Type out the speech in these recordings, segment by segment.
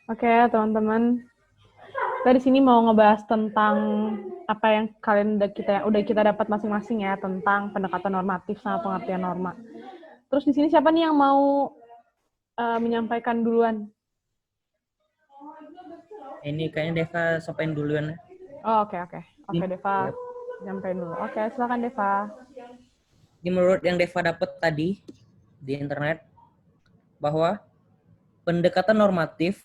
Oke, teman-teman. Kita di sini mau ngebahas tentang apa yang udah kita dapat masing-masing ya, tentang pendekatan normatif sama pengertian norma. Terus di sini siapa nih yang mau menyampaikan duluan? Ini kayaknya Deva sopain duluan. Oh, oke, Deva, Yep. nyampein dulu. Oke, silakan Deva. Ini menurut yang Deva dapat tadi di internet, bahwa pendekatan normatif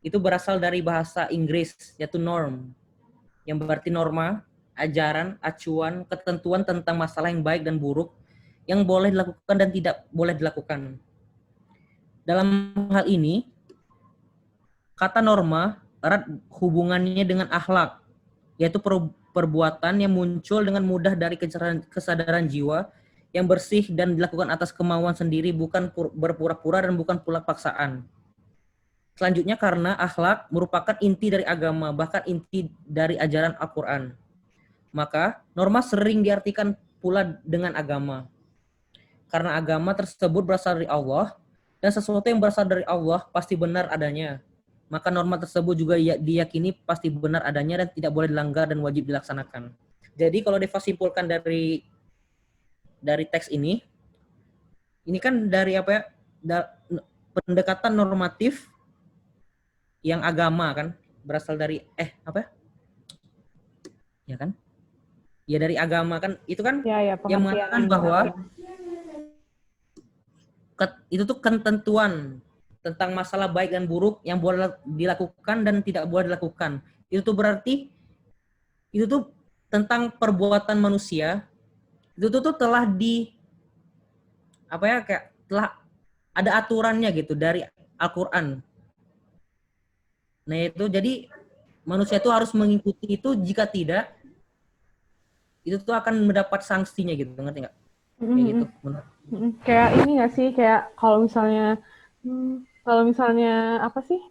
itu berasal dari bahasa Inggris, yaitu norm, yang berarti norma, ajaran, acuan, ketentuan tentang masalah yang baik dan buruk, yang boleh dilakukan dan tidak boleh dilakukan. Dalam hal ini, kata norma erat hubungannya dengan akhlak, yaitu perbuatan yang muncul dengan mudah dari kesadaran jiwa yang bersih dan dilakukan atas kemauan sendiri, bukan berpura-pura dan bukan pula paksaan. Selanjutnya, karena akhlak merupakan inti dari agama, bahkan inti dari ajaran Al-Quran, maka norma sering diartikan pula dengan agama. Karena agama tersebut berasal dari Allah, dan sesuatu yang berasal dari Allah pasti benar adanya. Maka norma tersebut juga diyakini pasti benar adanya dan tidak boleh dilanggar dan wajib dilaksanakan. Jadi kalau Deva simpulkan dari teks ini kan dari apa ya? Pendekatan normatif yang agama kan berasal dari apa? Ya kan? Ya dari agama kan itu kan Ya, yang pengertian. mengatakan bahwa itu tuh ketentuan tentang masalah baik dan buruk yang boleh dilakukan dan tidak boleh dilakukan. Itu tuh berarti itu tuh tentang perbuatan manusia. Itu tuh telah kayak telah ada aturannya gitu dari Al-Qur'an. Nah, itu jadi manusia itu harus mengikuti itu, jika tidak itu tuh akan mendapat sanksinya gitu, ngerti nggak? Kayak gitu. Kayak ini nggak sih, kayak kalau misalnya apa sih?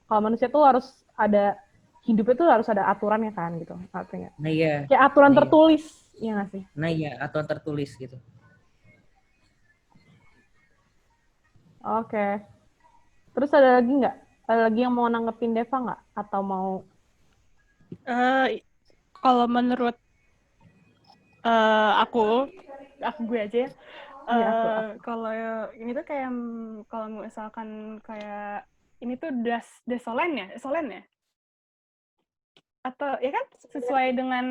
Kalau manusia tuh harus ada hidupnya tuh harus ada aturannya kan gitu, artinya. Nah iya, Kayak aturan nah iya, tertulis, ya nggak sih? nah iya, aturan tertulis gitu. Oke. Terus ada lagi nggak? Ada lagi yang mau nanggepin Deva nggak? Atau mau? Kalau menurut aku gue aja ya. Iya, aku. Kalau ini tuh kayak kalau misalkan kayak ini tuh desolen ya? Atau ya kan sesuai dengan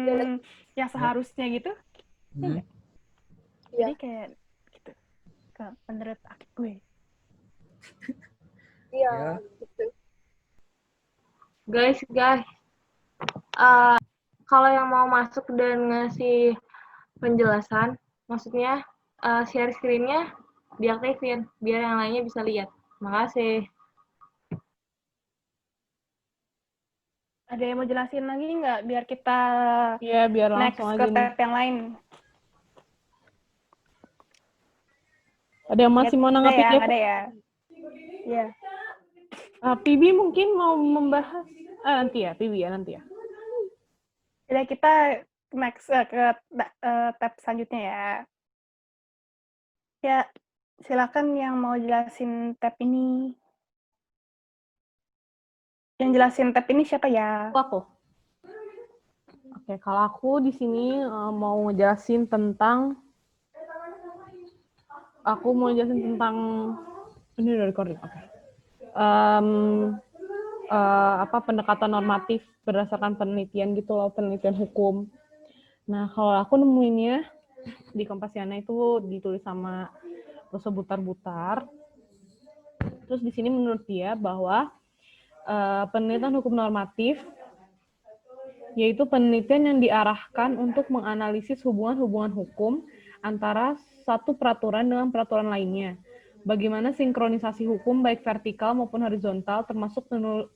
yang seharusnya gitu. Hmm. Jadi kayak gitu. Menurut aku gue. Iya, gitu. Guys, kalau yang mau masuk dan ngasih penjelasan, maksudnya share screen-nya diaktifin, biar yang lainnya bisa lihat. Makasih. Ada yang mau jelasin lagi nggak? Biar kita biar next langsung ke aja tab yang lain. Ada yang masih mau nanggepin Deva? Ada ya? Iya. Pibi mungkin mau membahas. Nanti ya. Jadi kita next ke tab selanjutnya ya. Ya, silakan yang mau jelasin tab ini. Yang jelasin tab ini siapa ya? Aku. Oke, kalau aku di sini mau ngejelasin tentang ini udah recording. Oke. Pendekatan normatif berdasarkan penelitian gitu loh, penelitian hukum. Nah, kalau aku nemuinnya di Kompasiana itu ditulis sama Rosa Butar-Butar. Terus di sini menurut dia bahwa penelitian hukum normatif yaitu penelitian yang diarahkan untuk menganalisis hubungan-hubungan hukum antara satu peraturan dengan peraturan lainnya. Bagaimana sinkronisasi hukum baik vertikal maupun horizontal, termasuk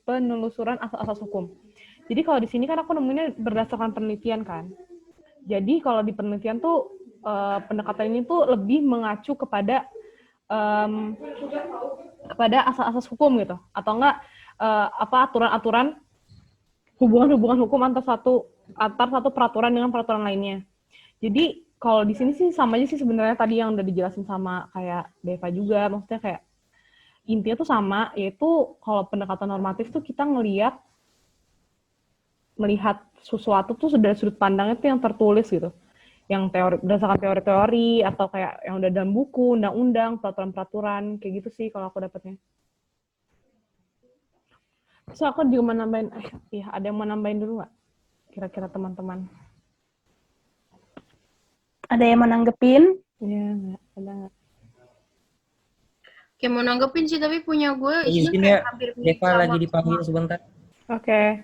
penelusuran asas-asas hukum. Jadi kalau di sini kan aku nemunya berdasarkan penelitian kan. Jadi kalau di penelitian tuh pendekatan ini tuh lebih mengacu kepada asas-asas hukum gitu, atau enggak aturan-aturan hubungan-hubungan hukum antar satu peraturan dengan peraturan lainnya. Jadi kalau di sini sih sama aja sih sebenarnya tadi yang udah dijelasin sama kayak Deva juga, maksudnya kayak intinya tuh sama, yaitu kalau pendekatan normatif tuh kita melihat sesuatu tuh dari sudut pandangnya tuh yang tertulis gitu. Yang teori, berdasarkan teori-teori, atau kayak yang udah dalam buku, undang-undang, peraturan-peraturan, kayak gitu sih kalau aku dapetnya. So, aku juga mau nambahin, ada yang mau nambahin dulu nggak? Kira-kira teman-teman. Ada yang mau nanggepin? Iya, nggak? Ada nggak? Kayak mau nanggepin sih, tapi punya gue isinya Izin kayak ya, hampir mirip Deva sama lagi dipanggil sebentar. Oke.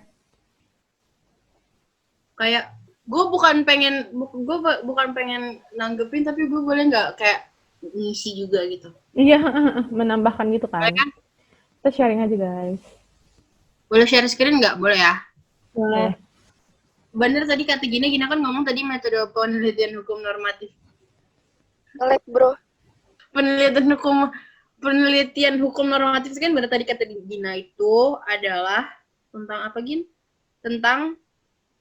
kayak gue bukan pengen nanggepin, tapi gue boleh nggak kayak ngisi juga gitu. Iya, menambahkan gitu Boleh kan. kan? Kita sharing aja, guys. Boleh share screen nggak? Boleh ya? Boleh. Bener tadi kata Gina kan ngomong tadi metode penelitian hukum normatif. Nge-lag, bro. Penelitian hukum normatif kan bener tadi kata Gina itu adalah tentang apa, Gin? Tentang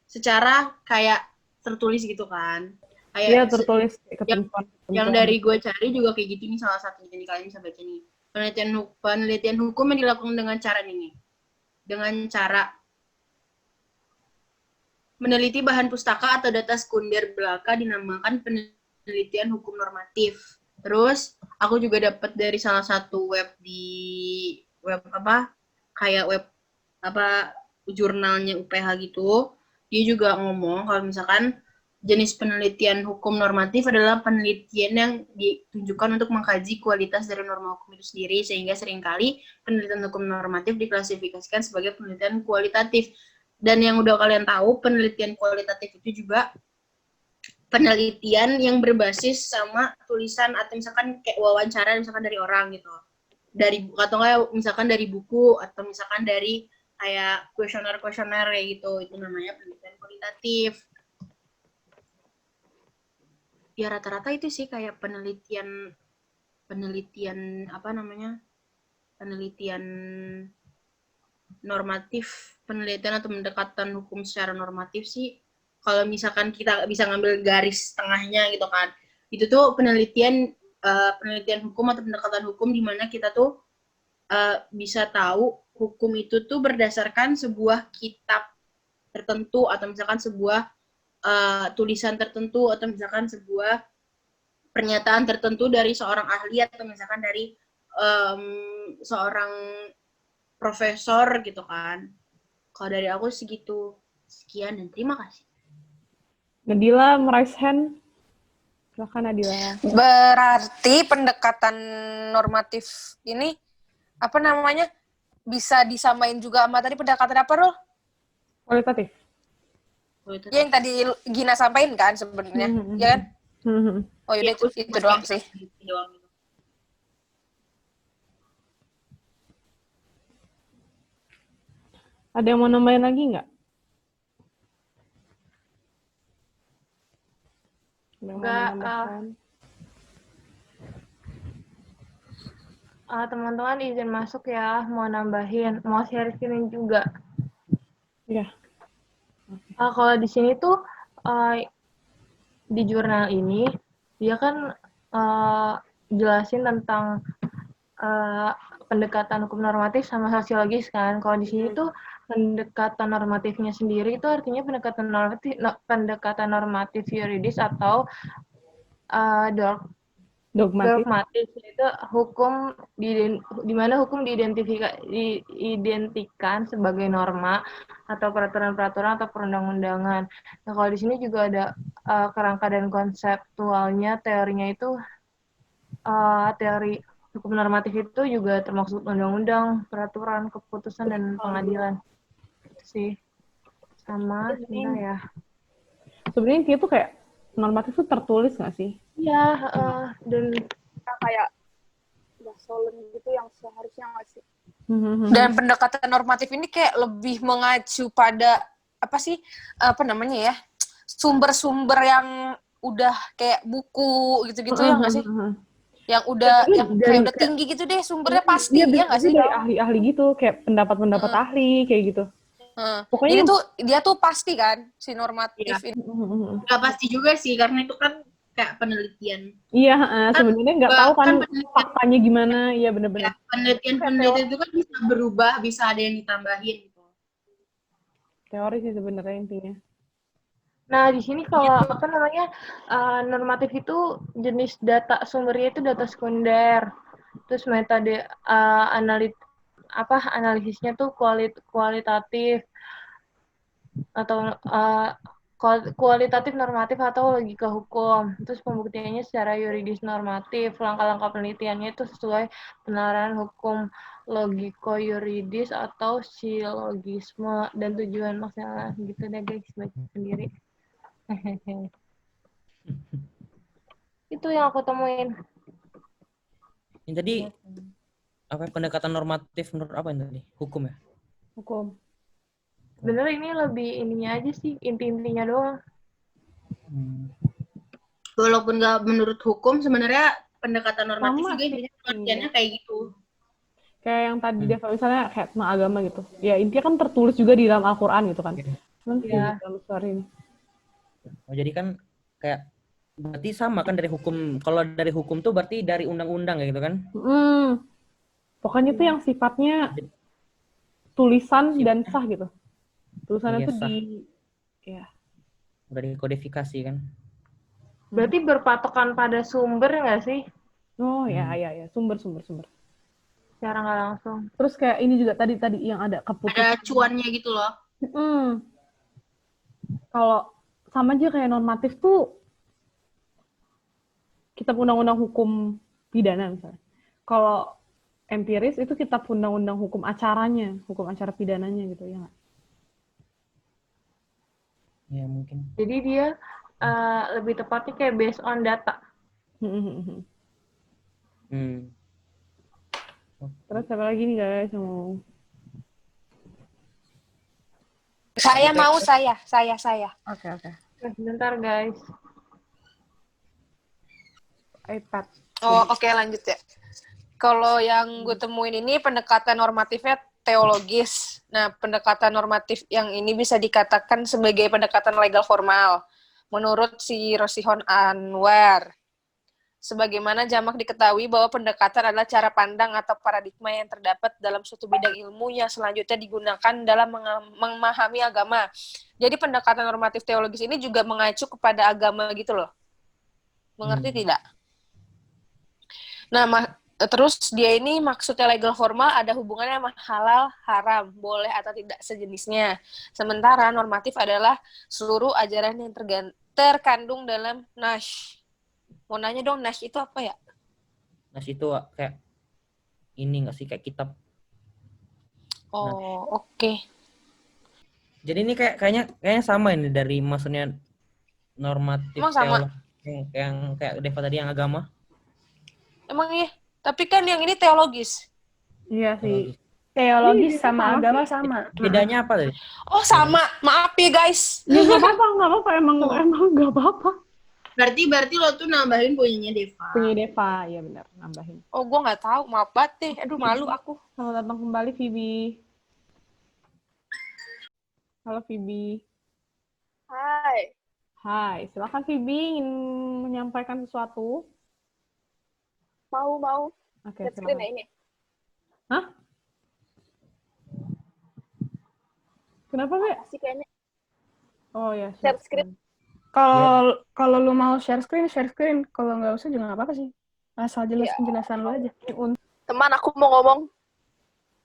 secara kayak tertulis gitu kan. Iya, Kayak tertulis ketentuan. yang dari gue cari juga kayak gitu nih, salah satunya nih, kalian bisa baca nih. Penelitian hukum yang dilakukan dengan cara ini. Dengan cara meneliti bahan pustaka atau data sekunder belaka dinamakan penelitian hukum normatif. Terus aku juga dapat dari salah satu web jurnalnya UPH gitu. Dia juga ngomong kalau misalkan jenis penelitian hukum normatif adalah penelitian yang ditujukan untuk mengkaji kualitas dari norma hukum itu sendiri, sehingga seringkali penelitian hukum normatif diklasifikasikan sebagai penelitian kualitatif. Dan yang udah kalian tahu, penelitian kualitatif itu juga penelitian yang berbasis sama tulisan atau misalkan kayak wawancara misalkan dari orang gitu. Atau kayak misalkan dari buku, atau misalkan dari kayak kuesioner kayak gitu. Itu namanya penelitian kualitatif. Ya rata-rata itu sih kayak penelitian normatif, penelitian atau pendekatan hukum secara normatif sih. Kalau misalkan kita bisa ngambil garis tengahnya gitu kan, itu tuh penelitian hukum atau pendekatan hukum di mana kita tuh bisa tahu hukum itu tuh berdasarkan sebuah kitab tertentu, atau misalkan sebuah tulisan tertentu, atau misalkan sebuah pernyataan tertentu dari seorang ahli, atau misalkan dari seorang profesor gitu kan. Kalau dari aku segitu. Sekian dan terima kasih. Nadila meraise hand. Silakan Nadila. Berarti pendekatan normatif ini apa namanya? Bisa disamain juga sama tadi pendekatan apa, Rul? Kualitatif. Ya, yang tadi Gina sampaikan kan sebenarnya, ya kan? Oh yaudah, itu doang sih. Ada yang mau nambahin lagi nggak? Nggak, teman-teman izin masuk ya, mau nambahin, mau share screen juga. Iya. Kalau di sini tuh di jurnal ini dia kan jelasin tentang pendekatan hukum normatif sama sosiologis kan. Kalau di sini tuh pendekatan normatifnya sendiri itu artinya pendekatan normatif yuridis atau dogmatis, itu hukum di mana hukum diidentikan sebagai norma atau peraturan-peraturan atau perundang-undangan. Nah, kalau di sini juga ada kerangka dan konseptualnya, teorinya itu teori hukum normatif itu juga termasuk undang-undang, peraturan, keputusan, dan pengadilan. Itu sih. Sama, sebenarnya ya. Sebenarnya dia tuh kayak normatif tuh tertulis nggak sih? Iya, dan kayak udah solen gitu yang seharusnya nggak sih? Dan pendekatan normatif ini kayak lebih mengacu pada apa sih, sumber-sumber yang udah kayak buku gitu-gitu ya nggak sih? Yang udah kayak udah tinggi gitu deh, sumbernya pasti ya nggak sih? Dari ahli-ahli gitu, kayak pendapat-pendapat ahli kayak gitu. Pokoknya jadi tuh dia tuh pasti kan si normatif ini. Nggak pasti juga sih, karena itu kan kayak penelitian. Iya, sebenarnya nggak tahu kan penelitian, faktanya gimana. Iya ya, bener-bener. penelitian itu kan bisa berubah, bisa ada yang ditambahin gitu. Teori sih sebenarnya intinya. Nah, di sini kalau apa namanya normatif itu jenis data sumbernya itu data sekunder. Terus metode analisisnya tuh kualitatif atau kualitatif normatif atau logika hukum. Terus pembuktiannya secara yuridis normatif. Langkah-langkah penelitiannya itu sesuai penerapan hukum logiko yuridis atau silogisme dan tujuan maksimal. Gitu deh guys, baca sendiri. Itu yang aku temuin. Ini tadi apa pendekatan normatif menurut apa ini tadi? Hukum ya? Hukum. Sebenarnya ini lebih ininya aja sih, inti-intinya doang. Walaupun nggak menurut hukum, sebenarnya pendekatan normatif Sama juga sih. intinya pengertiannya kayak gitu. Kayak yang tadi Deva misalnya kayak tentang agama gitu. Ya intinya kan tertulis juga di dalam Al-Quran gitu kan. Cuman Iya. dalam story ini. Oh, jadi kan kayak berarti sama kan dari hukum. Kalau dari hukum tuh berarti dari undang-undang ya gitu kan? Pokoknya tuh yang sifatnya tulisan dan sah gitu. Tulisannya Iya, tuh sah. ya. Udah dikodifikasi kan? Berarti berpatokan pada sumber nggak sih? Oh ya sumber. Secara nggak langsung. Terus kayak ini juga tadi yang ada keputusan. Ada cuannya gitu loh. Kalau sama aja kayak normatif tuh kitab undang-undang hukum pidana misalnya. Kalau empiris itu kitab undang-undang hukum acaranya, hukum acara pidananya gitu ya nggak? Ya mungkin. Jadi dia lebih tepatnya kayak based on data. Terus apa lagi nih guys mau? Saya. Oke. Sebentar guys. iPad. Oh, oke, lanjut ya. Kalau yang gue temuin ini pendekatan normatifnya teologis. Nah, pendekatan normatif yang ini bisa dikatakan sebagai pendekatan legal formal. Menurut si Rosihon Anwar. Sebagaimana jamak diketahui bahwa pendekatan adalah cara pandang atau paradigma yang terdapat dalam suatu bidang ilmu yang selanjutnya digunakan dalam memahami agama. Jadi pendekatan normatif teologis ini juga mengacu kepada agama gitu loh. Mengerti tidak? Nah, terus dia ini maksudnya legal formal ada hubungannya sama halal, haram, boleh atau tidak sejenisnya. Sementara normatif adalah seluruh ajaran yang terkandung dalam Nash. Mau nanya dong, Nash itu apa ya? Nash itu kayak ini nggak sih, kayak kitab. Oh, oke. Jadi ini kayaknya sama ini dari maksudnya normatif. Emang sama? Yang kayak Deva tadi yang agama. Emang iya? Tapi kan yang ini teologis. Iya sih. Teologis sama agama sama. Bedanya apa tadi? Oh, sama. Maaf ya, guys. Ya nggak apa-apa. Emang nggak apa-apa. Berarti lo tuh nambahin punyanya Deva. Punya Deva, ya benar, nambahin. Oh, gue nggak tahu. Maaf banget deh. Aduh, malu aku. Selamat datang kembali, Phoebe. Halo, Phoebe. Hai, silakan Phoebe ingin menyampaikan sesuatu. Mau. Oke, Share screen silakan. ya ini. Hah? Kenapa, Be? Sih kayaknya Oh ya, share screen. Kalau lu mau share screen. Kalau nggak usah juga nggak apa-apa sih. Asal jelas Iya. penjelasan lu aja. Teman aku mau ngomong.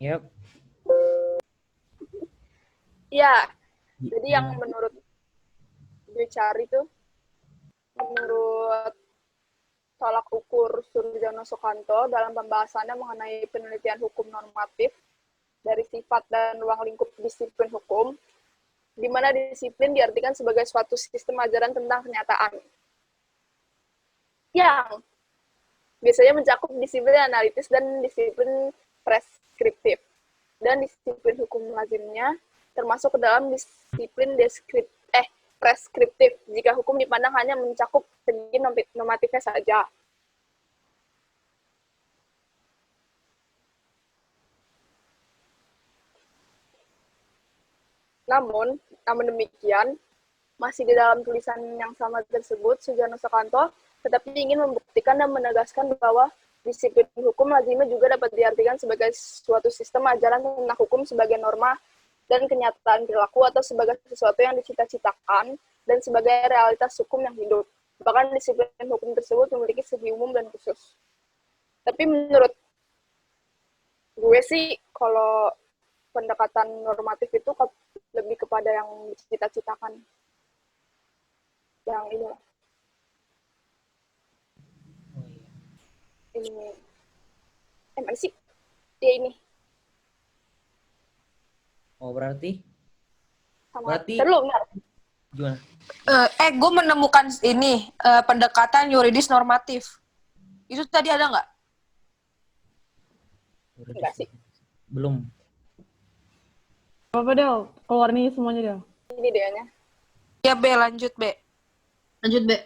Yap. Iya. Jadi yang menurut gue cari tuh, menurut tolak ukur Surjono Sukanto dalam pembahasannya mengenai penelitian hukum normatif dari sifat dan ruang lingkup disiplin hukum, di mana disiplin diartikan sebagai suatu sistem ajaran tentang kenyataan yang biasanya mencakup disiplin analitis dan disiplin preskriptif. Dan disiplin hukum lazimnya termasuk ke dalam disiplin preskriptif jika hukum dipandang hanya mencakup segi normatifnya saja. Namun demikian, Masih di dalam tulisan yang sama tersebut, Sujono Sukanto tetapi ingin membuktikan dan menegaskan bahwa disiplin hukum lazimnya juga dapat diartikan sebagai suatu sistem ajaran tentang hukum sebagai norma dan kenyataan perilaku atau sebagai sesuatu yang dicita-citakan dan sebagai realitas hukum yang hidup. Bahkan disiplin hukum tersebut memiliki segi umum dan khusus. Tapi menurut gue sih, kalau pendekatan normatif itu lebih kepada yang dicita-citakan. Yang ini lah. Ini. Mana sih? Ya ini. Oh, berarti Sama. Berarti- Terlalu, benar. gimana? Gue menemukan ini pendekatan yuridis normatif. Itu tadi ada nggak? Enggak sih. Belum. Apa Del? Keluar nih semuanya Del. Ini dia-nya. Ya, B, lanjut, B. Lanjut, Be.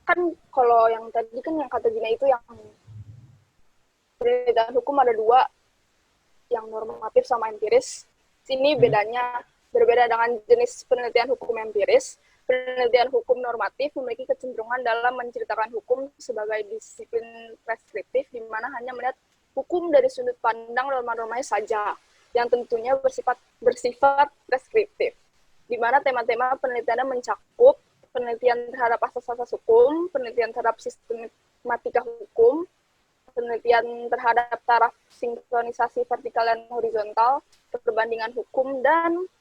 Kan kalau yang tadi kan yang kata Gina itu yang penelitian hukum ada dua, yang normatif sama empiris. Sini bedanya berbeda dengan jenis penelitian hukum empiris. Penelitian hukum normatif memiliki kecenderungan dalam menceritakan hukum sebagai disiplin preskriptif, di mana hanya melihat hukum dari sudut pandang norma-normanya saja, yang tentunya bersifat preskriptif, di mana tema-tema penelitiannya mencakup penelitian terhadap asas-asas hukum, penelitian terhadap sistematika hukum, penelitian terhadap taraf sinkronisasi vertikal dan horizontal, perbandingan hukum, dan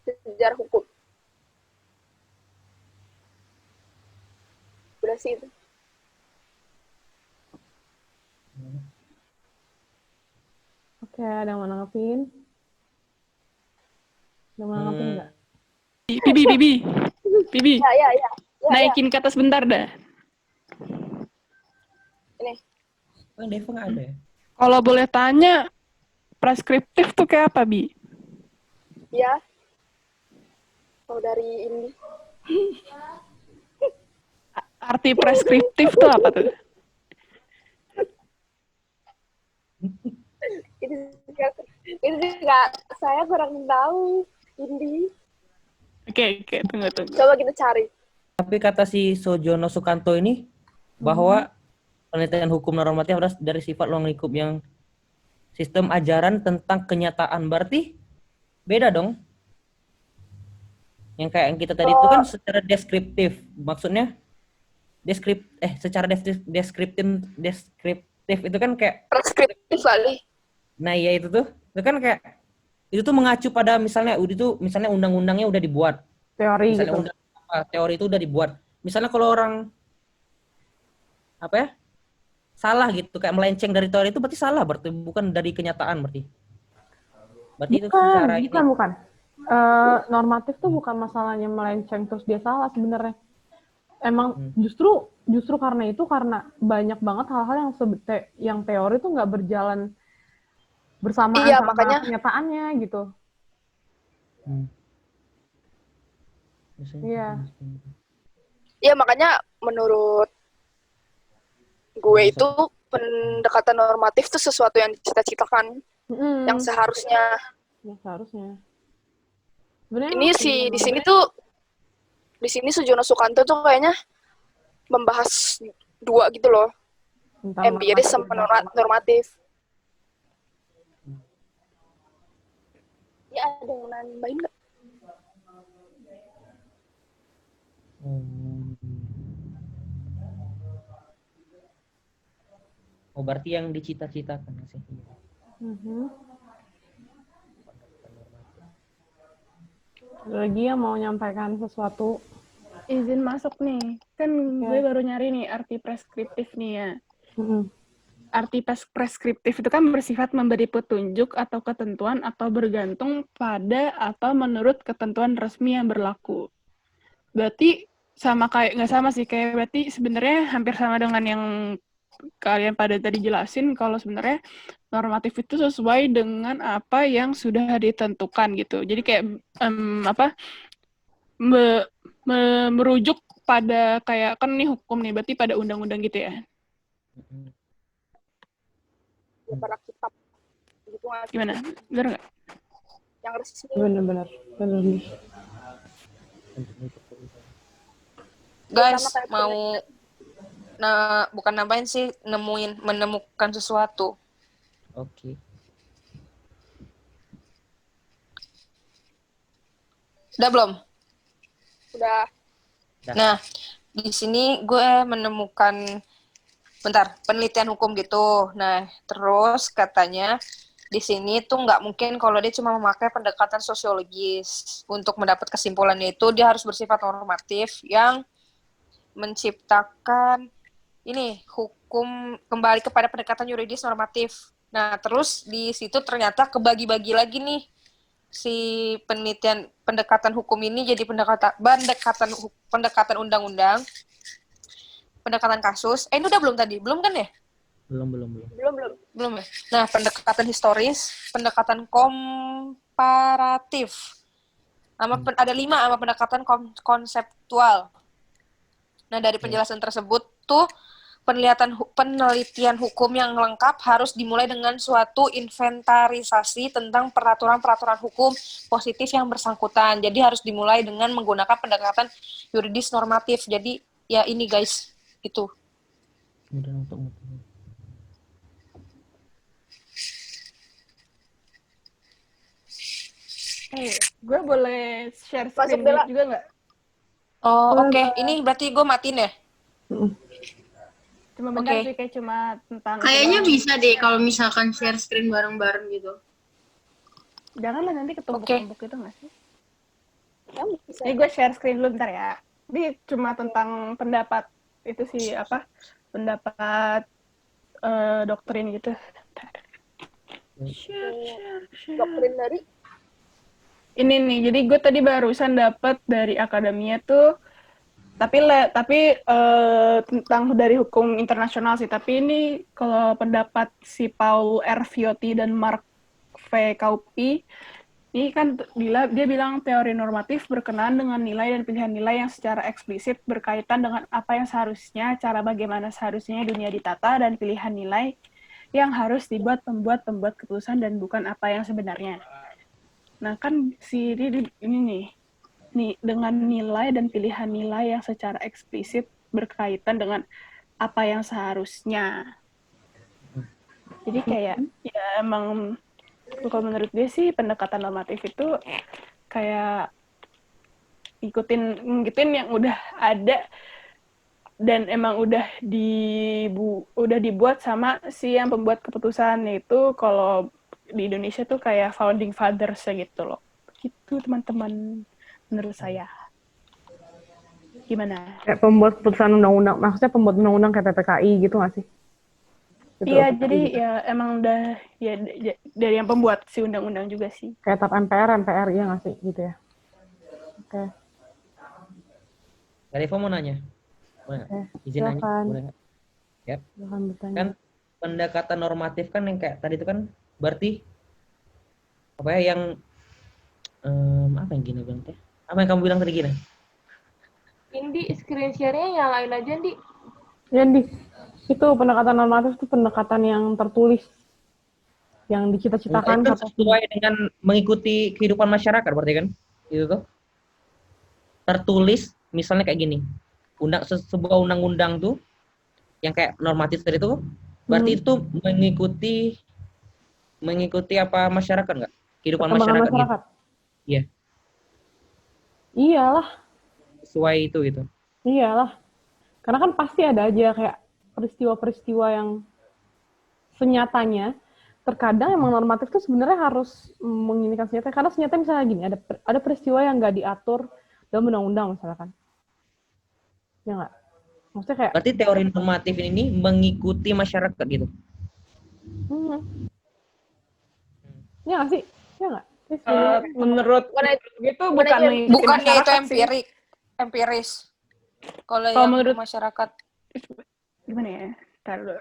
sejarah hukum. Udah sih itu. Oke, ada yang mau nanggepin? Ada yang mau nanggepin nggak? Bibi, Ya. naikin ke atas bentar dah. Ini. Oh, yang Deva nggak ada ya? Kalau boleh tanya, preskriptif tuh kayak apa, Bi? Ya. Kalau dari ini. Arti preskriptif tuh apa tuh? Itu juga saya kurang tahu. Ini. Oke, tunggu. Coba kita cari. Tapi kata si Sujono Sukanto ini bahwa penelitian hukum normatif adalah dari sifat ruang lingkup yang sistem ajaran tentang kenyataan. Berarti beda dong. Yang kayak yang kita tadi itu kan secara deskriptif. Maksudnya secara deskriptif itu kan kayak Preskriptif kali. nah ya itu kan kayak itu tuh mengacu pada misalnya undang-undangnya udah dibuat. Teori Misalnya gitu. teori itu udah dibuat. Misalnya kalau orang salah gitu kayak melenceng dari teori itu berarti salah, berarti bukan dari kenyataan berarti. Berarti itu secara Bukan. Normatif tuh bukan masalahnya melenceng terus dia salah sebenarnya. Emang justru karena banyak banget hal-hal yang teori tuh nggak berjalan bersamaan Iya, sama makanya kenyataannya gitu. Iya. Iya, makanya menurut gue itu pendekatan normatif itu sesuatu yang dicita-citakan, yang seharusnya. Ya, seharusnya. Sebenarnya Ini di sini Sujono Sukanto tuh kayaknya membahas dua gitu loh, tentang empiris sama normatif. Ya, ada yang nambahin nggak? Oh, berarti yang dicita-citakan sih. Ada lagi yang mau menyampaikan sesuatu? Izin masuk nih. Kan gue baru nyari nih arti preskriptif nih ya. Arti preskriptif itu kan bersifat memberi petunjuk atau ketentuan atau bergantung pada atau menurut ketentuan resmi yang berlaku. Berarti nggak sama sih, kayak berarti sebenarnya hampir sama dengan yang kalian pada tadi jelasin, kalau sebenarnya normatif itu sesuai dengan apa yang sudah ditentukan gitu. Jadi kayak merujuk pada kayak kan nih hukum nih, berarti pada undang-undang gitu ya. Pada kitab gitu. Gimana? Bener nggak? yang resmi. Bener-bener. Bener. Guys, Sama kayak mau bukan nambahin sih, menemukan sesuatu. Oke. Udah belum? udah Dah. Nah, di sini gue menemukan penelitian hukum gitu. Nah, terus katanya di sini tuh nggak mungkin kalau dia cuma memakai pendekatan sosiologis. Untuk mendapat kesimpulannya itu dia harus bersifat normatif yang menciptakan ini hukum kembali kepada pendekatan yuridis normatif. Nah, terus di situ ternyata kebagi-bagi lagi nih si penelitian pendekatan hukum ini jadi pendekatan undang-undang, pendekatan kasus. Ini udah belum tadi? Belum kan ya? Belum. Belum ya? Nah, pendekatan historis, pendekatan komparatif. Ada 5 sama pendekatan konseptual. Nah, dari penjelasan tersebut tuh penelitian hukum yang lengkap harus dimulai dengan suatu inventarisasi tentang peraturan-peraturan hukum positif yang bersangkutan. Jadi harus dimulai dengan menggunakan pendekatan yuridis normatif. Jadi ya ini guys, itu. Mudah untuk Gue boleh share Masuk, screen Bella. juga nggak? Oh, oke. Ini berarti gue matiin ya? Cuma bentar Oke. sih, kayak cuma tentang... Kayaknya bisa deh kalau misalkan share screen bareng-bareng gitu. Janganlah nanti ketumpuk-tumpuk itu nggak sih? ya bisa. Ini gue share screen dulu bentar ya. Ini cuma tentang pendapat itu sih, pendapat doktrin gitu. Doktrin dari Ini nih, jadi gue tadi barusan dapat dari akademia tuh, tapi tentang dari hukum internasional sih. Tapi ini kalau pendapat si Paul R. Viotti dan Mark V. Kauppi, ini kan dia bilang teori normatif berkenaan dengan nilai dan pilihan nilai yang secara eksplisit berkaitan dengan apa yang seharusnya, cara bagaimana seharusnya dunia ditata, dan pilihan nilai yang harus dibuat pembuat keputusan dan bukan apa yang sebenarnya. Nah, kan ini nih dengan nilai dan pilihan nilai yang secara eksplisit berkaitan dengan apa yang seharusnya. Jadi kayak ya emang kalau menurut gue sih pendekatan normatif itu kayak ngikutin yang udah ada dan emang udah dibuat sama si yang pembuat keputusan, yaitu kalau di Indonesia tuh kayak founding fathers gitu loh. Gitu teman-teman menurut saya. Gimana? Kayak pembuat keputusan undang-undang, maksudnya pembuat undang-undang kayak PPKI gitu nggak sih? Gitu, Iya, PPKI jadi gitu. ya emang udah ya dari yang pembuat si undang-undang juga sih. Kayak tap MPR iya nggak sih gitu ya? Oke. Kak Devo mau nanya? Boleh nggak? Izin nanya? Silakan. Boleh nggak? Ya. Silakan bertanya. Kan pendekatan normatif kan yang kayak tadi itu kan berarti apa ya yang apa yang Gina bilang teh? Apa yang kamu bilang tadi Gina? Indi, screen share-nya nyalain aja, Di. Ya, itu pendekatan normatif itu pendekatan yang tertulis, yang dicita-citakan. Itu sesuai dengan mengikuti kehidupan masyarakat berarti kan? Itu tuh. Tertulis, misalnya kayak gini. Sebuah undang-undang tuh, yang kayak normatif tadi itu, berarti itu mengikuti apa masyarakat nggak? Kehidupan masyarakat gitu. Iya. Iyalah. Sesuai itu gitu. Iyalah. Karena kan pasti ada aja kayak peristiwa-peristiwa yang senyatanya terkadang emang normatif itu sebenarnya harus menginikan senyata, karena senyata misalnya gini, ada peristiwa yang nggak diatur dalam undang-undang misalkan. Ya nggak? Maksudnya kayak berarti teori normatif ini mengikuti masyarakat gitu. Ya nggak sih? Ya nggak? Menurut itu bukannya itu empiris. Kalau yang menurut masyarakat gimana ya? Taruh.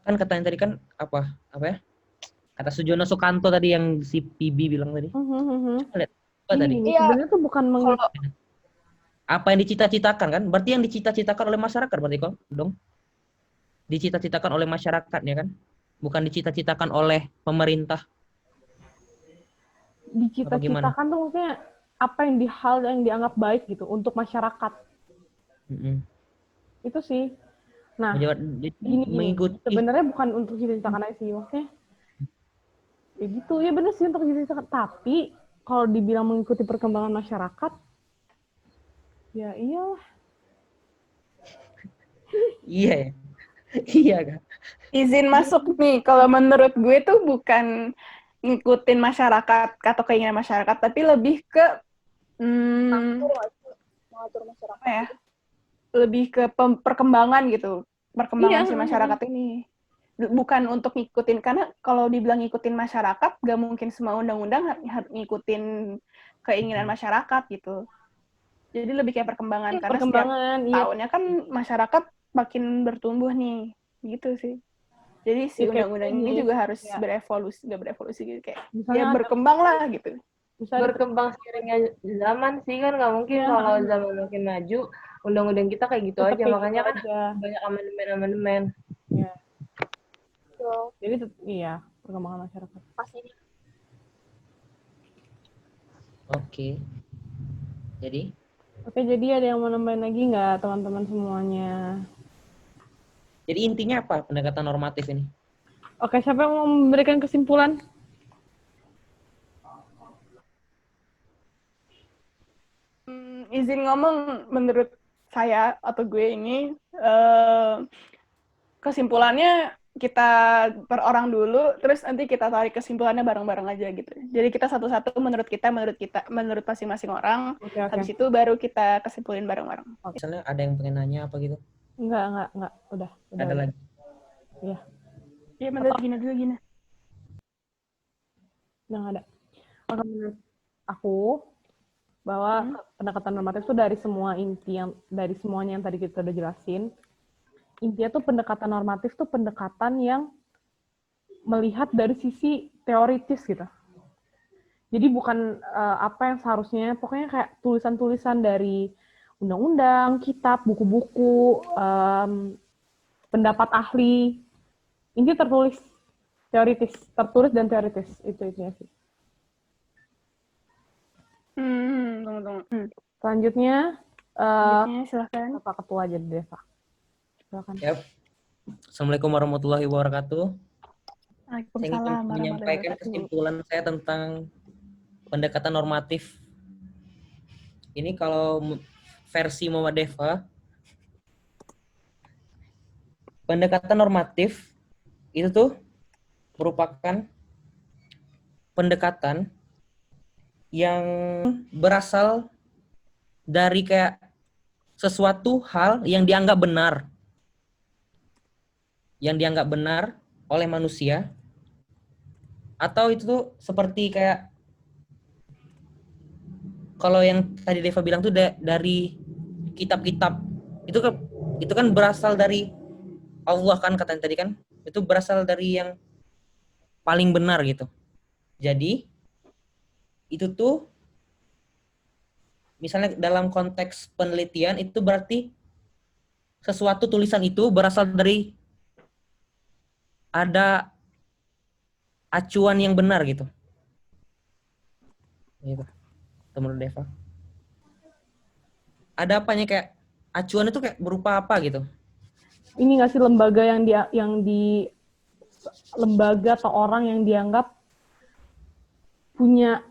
Kan katanya tadi kan apa ya? Kata Sujono Sukanto tadi yang si PB bilang tadi. Lihat apa tadi? Sebenarnya tuh bukan apa yang dicita-citakan kan? Berarti yang dicita-citakan oleh masyarakat berarti kok dong? Dicita-citakan oleh masyarakatnya kan? Bukan dicita-citakan oleh pemerintah. dicita-citakan tuh maksudnya apa yang hal yang dianggap baik gitu untuk masyarakat. Itu sih. Nah, gini, mengikuti. Sebenarnya bukan untuk cita-citakan aja sih, maksudnya. Ya gitu, ya bener sih untuk cita-citakan. Tapi kalau dibilang mengikuti perkembangan masyarakat, ya iyalah. Iya ya. Iya kan. Izin masuk nih, kalau menurut gue tuh bukan ngikutin masyarakat atau keinginan masyarakat, tapi lebih ke mengatur masyarakat. apa ya? Lebih ke perkembangan gitu, perkembangan Iya. si masyarakat ini. Bukan untuk ngikutin, karena kalau dibilang ngikutin masyarakat, gak mungkin semua undang-undang harus ngikutin keinginan masyarakat gitu. Jadi lebih kayak perkembangan, karena setiap tahunnya kan masyarakat makin bertumbuh nih, gitu sih. Jadi si undang-undang ini juga harus berevolusi, gak berevolusi gitu, kayak ya berkembang lah gitu. Berkembang seiringnya zaman sih, kan nggak mungkin kalau zaman makin maju undang-undang kita kayak gitu aja, makanya kan banyak amandemen. Ya. Jadi iya, perkembangan masyarakat. Pasti. Oke. Jadi ada yang mau nambahin lagi nggak teman-teman semuanya? Jadi intinya apa pendekatan normatif ini? Oke, siapa yang mau memberikan kesimpulan? Izin ngomong, menurut saya atau gue ini, kesimpulannya kita per orang dulu, terus nanti kita tarik kesimpulannya bareng-bareng aja gitu. Jadi kita satu-satu menurut masing-masing orang. Habis itu baru kita kesimpulin bareng-bareng. Misalnya ada yang pengen nanya apa gitu? Enggak. Udah. Ada lagi? Iya. Ya, menurut Gina dulu, Gina. Udah nggak ada. Oke, menurut aku bahwa pendekatan normatif itu dari semuanya yang tadi kita udah jelasin. Intinya tuh pendekatan normatif tuh pendekatan yang melihat dari sisi teoritis gitu. Jadi bukan apa yang seharusnya, pokoknya kayak tulisan-tulisan dari undang-undang, kitab, buku-buku, pendapat ahli. Ini tertulis dan teoritis. Itu sih. Tunggu. Selanjutnya, silakan. Pak Ketua aja deh, Pak. Silakan. Yep. Assalamualaikum warahmatullahi wabarakatuh. Waalaikumsalam. Saya ingin menyampaikan kesimpulan saya tentang pendekatan normatif. Ini kalau versi Muhammad Deva, pendekatan normatif itu tuh merupakan pendekatan yang berasal dari kayak sesuatu hal yang dianggap benar oleh manusia, atau itu tuh seperti kayak kalau yang tadi Deva bilang tuh dari kitab-kitab itu kan berasal dari Allah kan, katanya tadi kan, itu berasal dari yang paling benar gitu. Jadi itu tuh misalnya dalam konteks penelitian itu berarti sesuatu tulisan itu berasal dari ada acuan yang benar gitu. Gitu. Menurut Deva. Ada apanya kayak acuan itu kayak berupa apa gitu? Ini nggak sih lembaga lembaga atau orang yang dianggap punya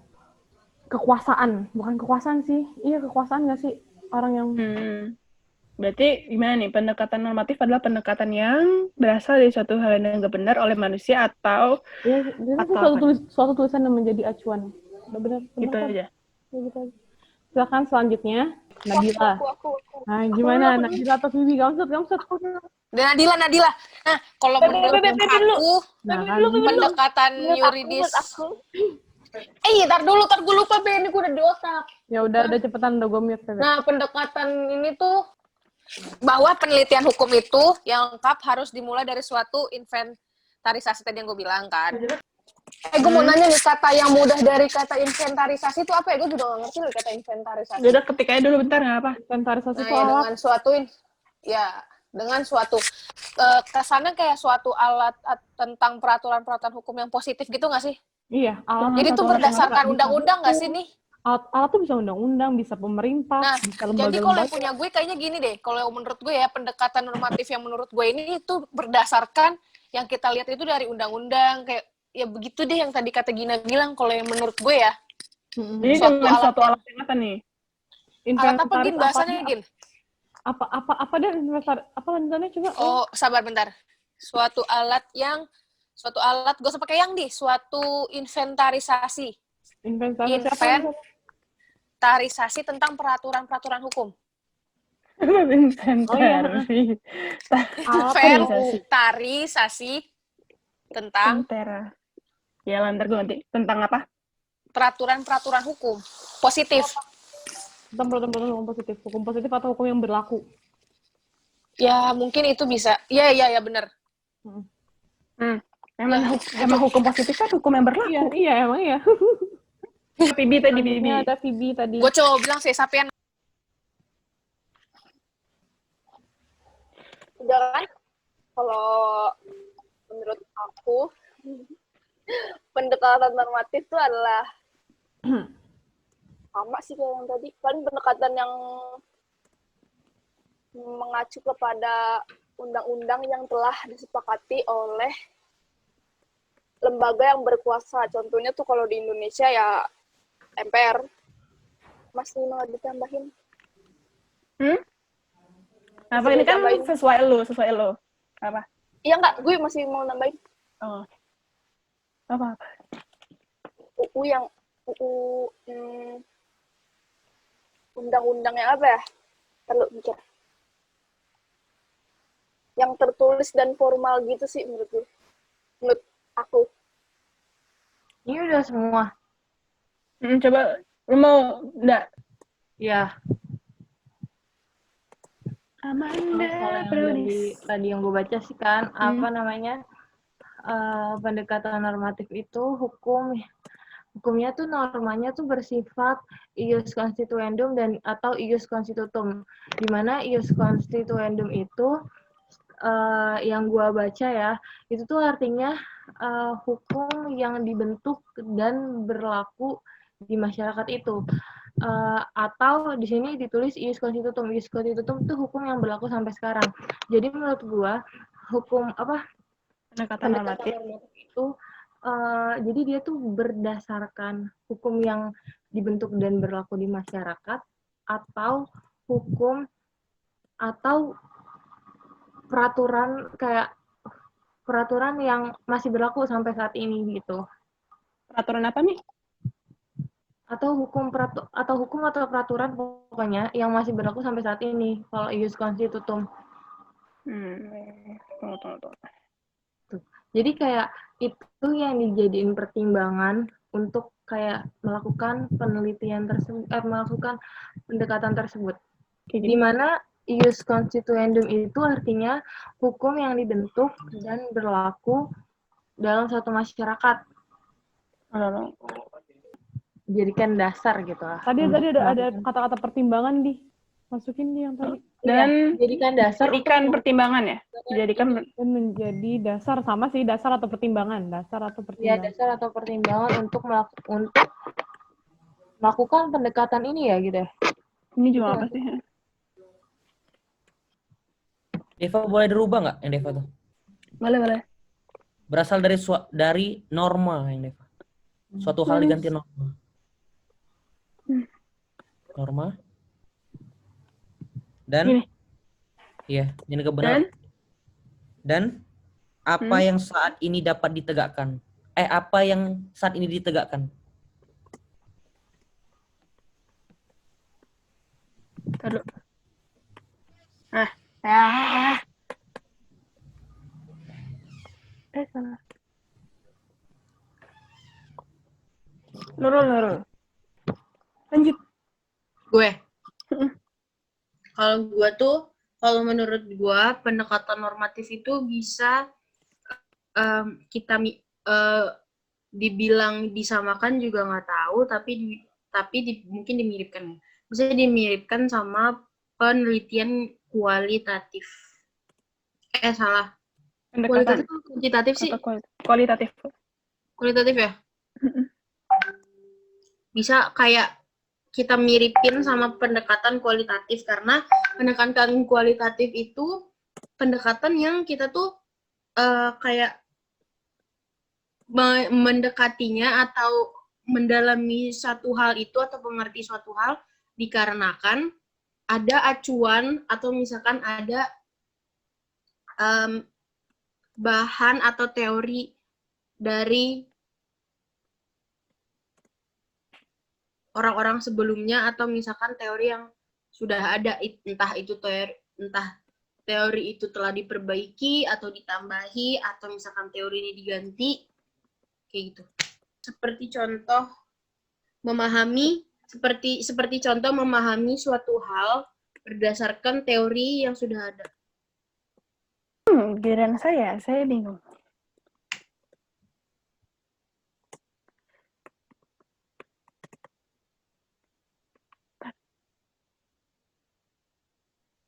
kekuasaan, bukan kekuasaan sih, kekuasaan nggak sih orang yang Berarti gimana nih, pendekatan normatif adalah pendekatan yang berasal dari suatu hal yang nggak benar oleh manusia atau suatu tulisan yang menjadi acuan. Benar gitu kan? aja. Gitu. Silakan selanjutnya Nabila. Nah, gimana Nabila atau Vivi? Gamsut. Nadila. Nah, kalau menurut aku, pendekatan yuridis. Tar dulu, gue lupa, Ben. Ini gue udah di otak. Ya udah cepetan, udah gue mute. Nah, pendekatan ini tuh bahwa penelitian hukum itu yang lengkap harus dimulai dari suatu inventarisasi tadi yang gue bilang kan. Gue mau nanya nih, kata yang mudah dari kata inventarisasi itu apa ya? Gue juga gak ngerti loh kata inventarisasi. Udah ketik aja dulu bentar, nggak apa. Inventarisasi itu dengan suatu kesannya kayak suatu alat tentang peraturan-peraturan hukum yang positif gitu nggak sih? Iya, alat Jadi itu atau berdasarkan bisa undang-undang nggak sih hukum. nih? Alat tuh bisa undang-undang, bisa pemerintah, Nah, bisa jadi kalau yang lembaga-lembaga. punya gue kayaknya gini deh, kalau yang menurut gue ya, pendekatan normatif yang menurut gue ini itu berdasarkan yang kita lihat itu dari undang-undang, kayak ya begitu deh yang tadi kata Gina bilang, kalau yang menurut gue ya. Jadi Suatu dengan alat satu yang- alat yang apa nih? Alat apa, Inventaris Gin? Bahasanya, Gin? apa dan inventaris apa lanjutannya coba? Oh, sabar bentar. Suatu alat, gue usah pakai yang di, suatu inventarisasi. Inventaris apa? Inventarisasi tentang peraturan-peraturan hukum. Inventarisasi. Inventarisasi tentang Ya, lantar gue nanti. Tentang apa? peraturan-peraturan hukum. Positif. Tentang peraturan hukum positif atau hukum yang berlaku. Ya, mungkin itu bisa. Iya, benar. Emang hukum positif kan hukum yang berlaku. Iya, emang iya. Bibi tadi, Bibi. Ada Phoebe tadi. Gue coba bilang sih, Sapian. Udah kan? Kalau menurut aku, pendekatan normatif itu adalah sama sih kayak yang tadi. Kan pendekatan yang mengacu kepada undang-undang yang telah disepakati oleh lembaga yang berkuasa. Contohnya tuh kalau di Indonesia ya MPR. Masih mau ditambahin? Apa ini kan sesuai lo. Apa? Iya enggak, gue masih mau nambahin. Oh. Apa? Undang-undang yang apa ya? Perlu mikir. Yang tertulis dan formal gitu sih menurut gue. Menurut aku. Ini udah semua. Coba, lu mau enggak? Ya. Amanda Kalau yang tadi yang gue baca sih kan, apa namanya, pendekatan normatif itu hukumnya tuh normanya tuh bersifat ius constituendum dan atau ius constitutum. Di mana ius constituendum itu yang gue baca ya, itu tuh artinya hukum yang dibentuk dan berlaku di masyarakat itu. Atau di sini ditulis ius constitutum. Ius constitutum itu hukum yang berlaku sampai sekarang. Jadi menurut gua hukum pendekatan normatif itu jadi dia tuh berdasarkan hukum yang dibentuk dan berlaku di masyarakat atau hukum atau peraturan yang masih berlaku sampai saat ini gitu. Peraturan apa nih? Atau hukum atau peraturan pokoknya yang masih berlaku sampai saat ini kalau ius constitutum. Tunggu. Jadi kayak itu yang dijadiin pertimbangan untuk kayak melakukan penelitian tersebut, melakukan pendekatan tersebut. Di mana ius constituendum itu artinya hukum yang dibentuk dan berlaku dalam suatu masyarakat. Jadikan dasar gitu lah. Tadi ada kata-kata pertimbangan masukin yang tadi. Dan jadikan dasar pertimbangan ya. Jadikan menjadi dasar sama sih dasar atau pertimbangan. Ya, dasar atau pertimbangan untuk melakukan pendekatan ini ya gitu ya. Ini juga apa sih? Deva boleh dirubah nggak yang Deva tuh? Boleh. Berasal dari norma yang Deva. Suatu hal diganti norma. Norma. Dan iya, ini kebenaran. Dan apa yang saat ini dapat ditegakkan? Apa yang saat ini ditegakkan? Taruh. Salah. Nurul. Lanjut. Gue. Kalau menurut gue pendekatan normatif itu bisa kita dibilang disamakan juga nggak tahu, tapi mungkin dimiripkan. Bisa dimiripkan sama penelitian kualitatif. Salah. Pendekatan Kualitatif atau kuantitatif sih? atau kualitatif. Kualitatif ya? Bisa kayak kita miripin sama pendekatan kualitatif, karena pendekatan kualitatif itu pendekatan yang kita tuh kayak mendekatinya atau mendalami satu hal itu atau mengerti suatu hal dikarenakan ada acuan atau misalkan ada bahan atau teori dari orang-orang sebelumnya, atau misalkan teori yang sudah ada, entah teori itu telah diperbaiki atau ditambahi, atau misalkan teori ini diganti, kayak gitu. Seperti contoh memahami suatu hal berdasarkan teori yang sudah ada. Giliran saya bingung.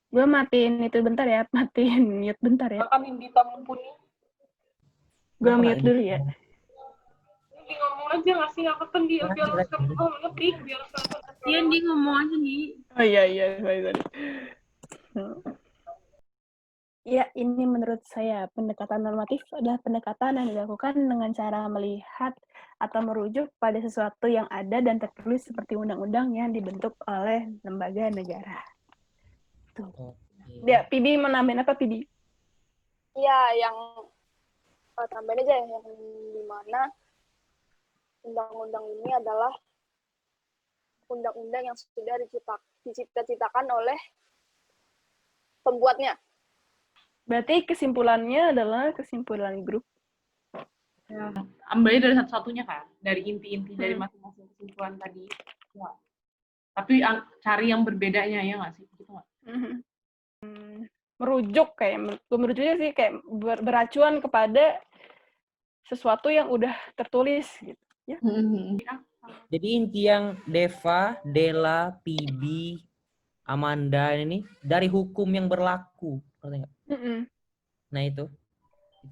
Gue matiin itu bentar ya, matiin mute bentar ya. Makan Indita mumpuni. Gue mute dulu ya. Dia ngomong aja nggak sih, nggak apa dia biar gue ngerti, biar Dia ngomong aja nih. Oh iya, sorry. Ya, ini menurut saya pendekatan normatif adalah pendekatan yang dilakukan dengan cara melihat atau merujuk pada sesuatu yang ada dan tertulis seperti undang-undang yang dibentuk oleh lembaga negara. Tuh. Ya, Pibi mau nambahin apa, Pibi? Iya, yang tambahin aja yang dimana undang-undang ini adalah undang-undang yang sudah diciptakan oleh pembuatnya. Berarti kesimpulannya adalah kesimpulan grup. Ya, ambilnya dari satu-satunya kan, dari inti-inti dari masing-masing kesimpulan tadi. Ya. Tapi cari yang berbedanya, ya nggak sih? Gitu nggak? Merujuk merujuknya sih kayak beracuan kepada sesuatu yang udah tertulis gitu. Ya. Jadi inti yang Deva, Dela, Pibi, Amanda ini dari hukum yang berlaku, Nah itu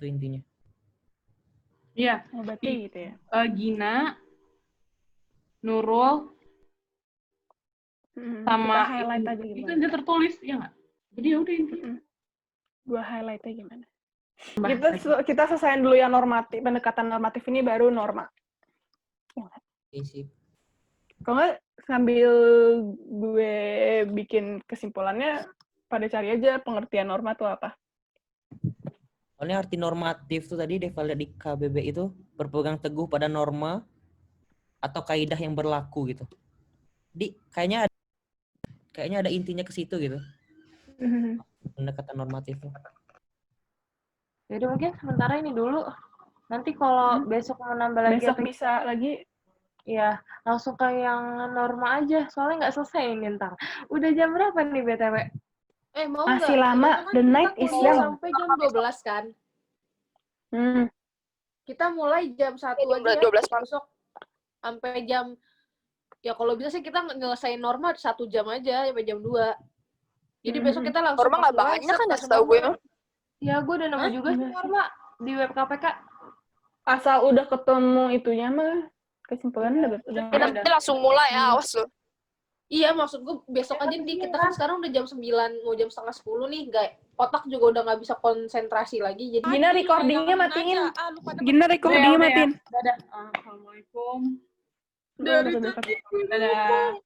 intinya. Iya. Berarti gitu ya. Gina, Nurul, sama kita highlight aja itu gimana? aja tertulis, ya nggak? Jadi ya udah intinya. Gua highlight-nya gimana? Kita selesaiin dulu yang normatif, pendekatan normatif ini baru norma. Isi. Kalau nggak sambil gue bikin kesimpulannya, pada cari aja pengertian norma itu apa. Soalnya arti normatif tuh tadi Deva lihat di KBB itu berpegang teguh pada norma atau kaidah yang berlaku gitu. Jadi kayaknya ada intinya ke situ gitu. Pendekatan normatif. Jadi mungkin sementara ini dulu. Nanti kalau besok mau nambah lagi Besok bisa lagi. Ya, langsung ke yang norma aja. Soalnya nggak selesai ini ntar. Udah jam berapa nih BTW? Mau Masih nggak? lama, Kan the kita night is kuliah young. sampai jam 12 kan? Kita mulai jam 1 aja ya, 12 malam. besok. Sampai jam, ya kalau bisa sih kita nyelesain norma 1 jam aja, sampai jam 2. Jadi besok kita langsung Norma nggak banyak kan ya setahu gue. Ya, gue udah nemu juga sih norma di web KPK. Asal udah ketemu itunya mah, kesimpulannya udah Nanti langsung mulai ya, awas lo. Iya, maksud gue besok aja nih, kita kan sekarang udah jam 9, mau jam 9:30 nih, otak juga udah nggak bisa konsentrasi lagi. Jadi Gina recordingnya matiin. Gina recordingnya matiin. Dadah. Assalamualaikum. Dadah.